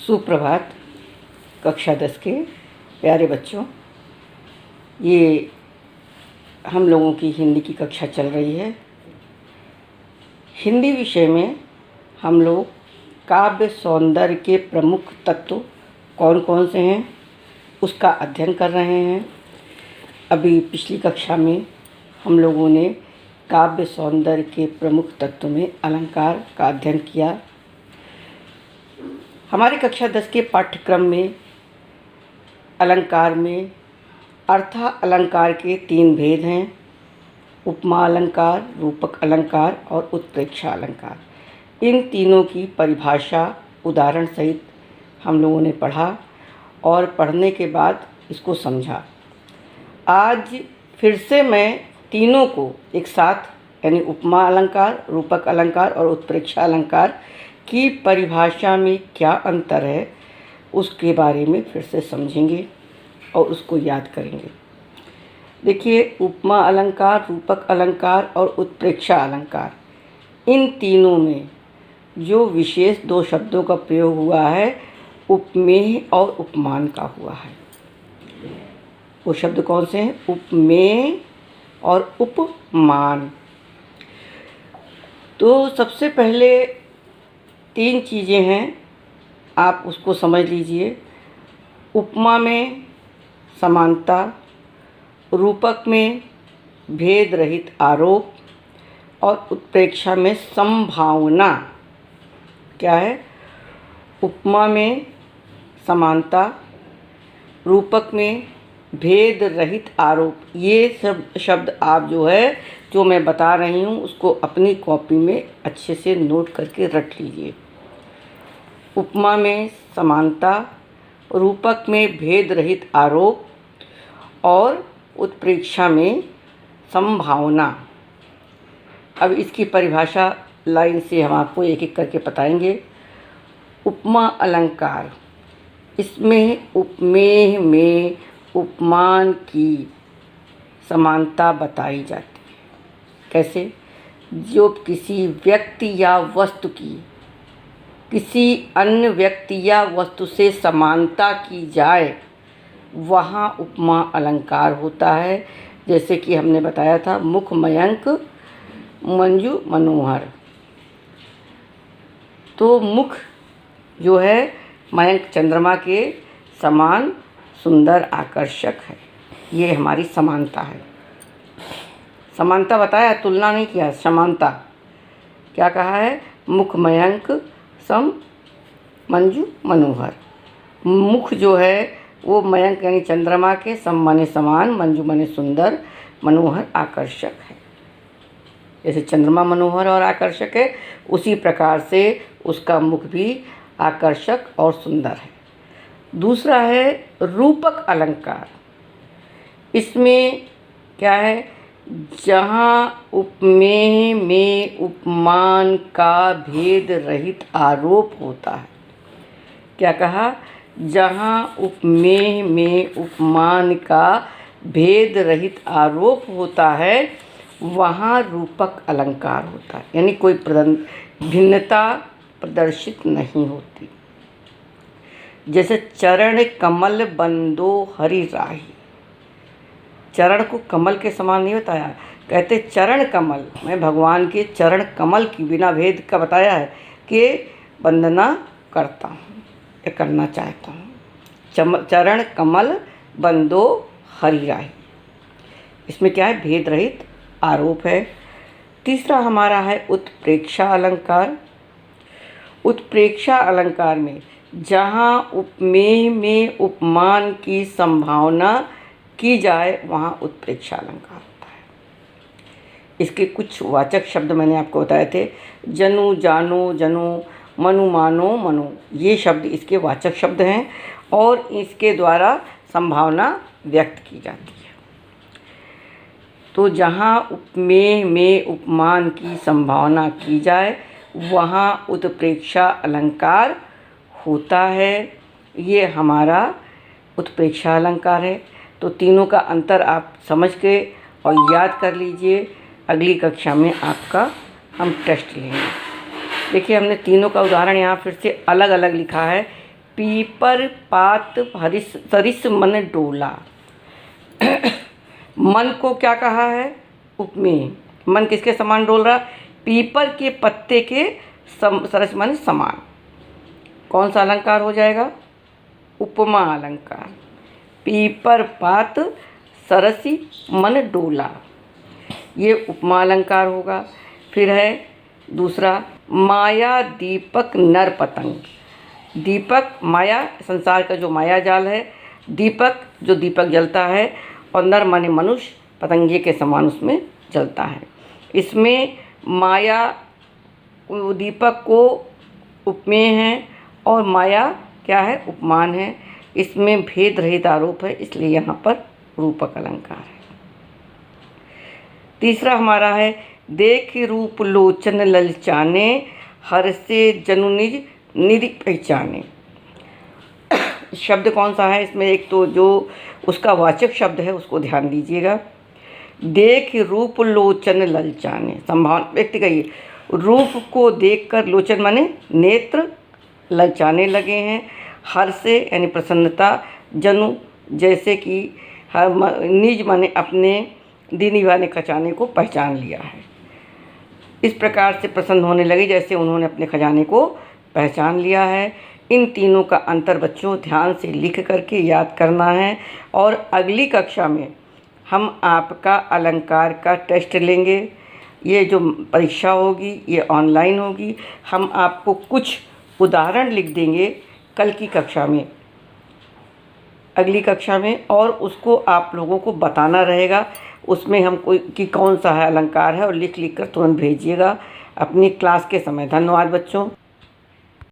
सुप्रभात कक्षा 10 के प्यारे बच्चों। ये हम लोगों की हिंदी की कक्षा चल रही है। हिंदी विषय में हम लोग काव्य सौंदर्य के प्रमुख तत्व कौन कौन से हैं उसका अध्ययन कर रहे हैं। अभी पिछली कक्षा में हम लोगों ने काव्य सौंदर्य के प्रमुख तत्व में अलंकार का अध्ययन किया। हमारी कक्षा 10 के पाठ्यक्रम में अलंकार में अर्था अलंकार के 3 भेद हैं: उपमा अलंकार, रूपक अलंकार और उत्प्रेक्षा अलंकार। इन तीनों की परिभाषा उदाहरण सहित हम लोगों ने पढ़ा और पढ़ने के बाद इसको समझा। आज फिर से मैं तीनों को एक साथ यानी उपमा अलंकार, रूपक अलंकार और उत्प्रेक्षा अलंकार की परिभाषा में क्या अंतर है उसके बारे में फिर से समझेंगे और उसको याद करेंगे। देखिए, उपमा अलंकार, रूपक अलंकार और उत्प्रेक्षा अलंकार, इन तीनों में जो विशेष 2 शब्दों का प्रयोग हुआ है उपमेय और उपमान का हुआ है। वो शब्द कौन से हैं? उपमेय और उपमान। तो सबसे पहले 3 चीज़ें हैं, आप उसको समझ लीजिए। उपमा में समानता, रूपक में भेद रहित आरोप और उत्प्रेक्षा में संभावना। क्या है? उपमा में समानता, रूपक में भेद रहित आरोप। ये सब शब्द आप जो मैं बता रही हूँ उसको अपनी कॉपी में अच्छे से नोट करके रख लीजिए। उपमा में समानता, रूपक में भेद रहित आरोप और उत्प्रेक्षा में संभावना। अब इसकी परिभाषा लाइन से हम आपको एक एक करके बताएंगे। उपमा अलंकार, इसमें उपमेय में उपमान की समानता बताई जाती है। कैसे? जो किसी व्यक्ति या वस्तु की किसी अन्य व्यक्ति या वस्तु से समानता की जाए वहाँ उपमा अलंकार होता है। जैसे कि हमने बताया था, मुख मयंक मंजू मनोहर। तो मुख जो है मयंक चंद्रमा के समान सुंदर आकर्षक है। ये हमारी समानता है। समानता बताया, तुलना नहीं किया। समानता क्या कहा है? मुख मयंक सम मंजू मनोहर। मुख जो है वो मयंक यानी चंद्रमा के, सम माने समान, मंजू माने सुंदर, मनोहर आकर्षक है। जैसे चंद्रमा मनोहर और आकर्षक है, उसी प्रकार से उसका मुख भी आकर्षक और सुंदर है। दूसरा है रूपक अलंकार। इसमें क्या है? जहाँ उपमेय में उपमान का भेद रहित आरोप होता है। क्या कहा? जहाँ उपमेय में उपमान का भेद रहित आरोप होता है वहाँ रूपक अलंकार होता है, यानी कोई भिन्नता प्रदर्शित नहीं होती। जैसे चरण कमल बंदो हरि राही। चरण को कमल के समान नहीं बताया, कहते चरण कमल। मैं भगवान के चरण कमल की बिना भेद का बताया है कि वंदना करता हूँ या करना चाहता हूँ। चरण कमल बंदो हरि राही, इसमें क्या है? भेद रहित आरोप है। तीसरा हमारा है उत्प्रेक्षा अलंकार। उत्प्रेक्षा अलंकार में जहाँ उपमेय में उपमान की संभावना की जाए वहाँ उत्प्रेक्षा अलंकार होता है। इसके कुछ वाचक शब्द मैंने आपको बताए थे। जनु जानो जनो, मनु मानो मनो, ये शब्द इसके वाचक शब्द हैं और इसके द्वारा संभावना व्यक्त की जाती है। तो जहाँ उपमेय में उपमान की संभावना की जाए वहाँ उत्प्रेक्षा अलंकार होता है। ये हमारा उत्प्रेक्षा अलंकार है। तो तीनों का अंतर आप समझ के और याद कर लीजिए। अगली कक्षा में आपका हम टेस्ट लेंगे। देखिए, हमने तीनों का उदाहरण यहाँ फिर से अलग अलग लिखा है। पीपर पात हरिस सरिस मन डोला। मन को क्या कहा है? उपमेय। मन किसके समान डोल रहा? पीपर के पत्ते के सरस मन समान। कौन सा अलंकार हो जाएगा? उपमा अलंकार। पीपर पात सरसी मन डोला, ये उपमा अलंकार होगा। फिर है दूसरा, माया दीपक नर पतंग। दीपक माया, संसार का जो माया जाल है, दीपक जो दीपक जलता है, और नर माने मनुष्य पतंगे के समान उसमें जलता है। इसमें माया दीपक को उपमेय है और माया क्या है? उपमान है। इसमें भेद रहित आरोप है, इसलिए यहाँ पर रूपक अलंकार है। तीसरा हमारा है, देख रूप लोचन ललचाने, हर से जनु निज निधि पहचाने। शब्द कौन सा है इसमें? एक तो जो उसका वाचक शब्द है उसको ध्यान दीजिएगा। देख रूप लोचन ललचाने, संभावना व्यक्ति का ये रूप को देखकर, लोचन माने नेत्र, ललचाने लगे हैं। हर से यानी प्रसन्नता, जनु जैसे कि निज माने अपने, दीनी वाले खजाने को पहचान लिया है। इस प्रकार से प्रसन्न होने लगे जैसे उन्होंने अपने खजाने को पहचान लिया है। इन तीनों का अंतर बच्चों ध्यान से लिख करके याद करना है, और अगली कक्षा में हम आपका अलंकार का टेस्ट लेंगे। ये जो परीक्षा होगी ये ऑनलाइन होगी। हम आपको कुछ उदाहरण लिख देंगे कल की कक्षा में, अगली कक्षा में, और उसको आप लोगों को बताना रहेगा उसमें हम कोई कि कौन सा है अलंकार है, और लिख कर तुरंत भेजिएगा अपनी क्लास के समय। धन्यवाद बच्चों।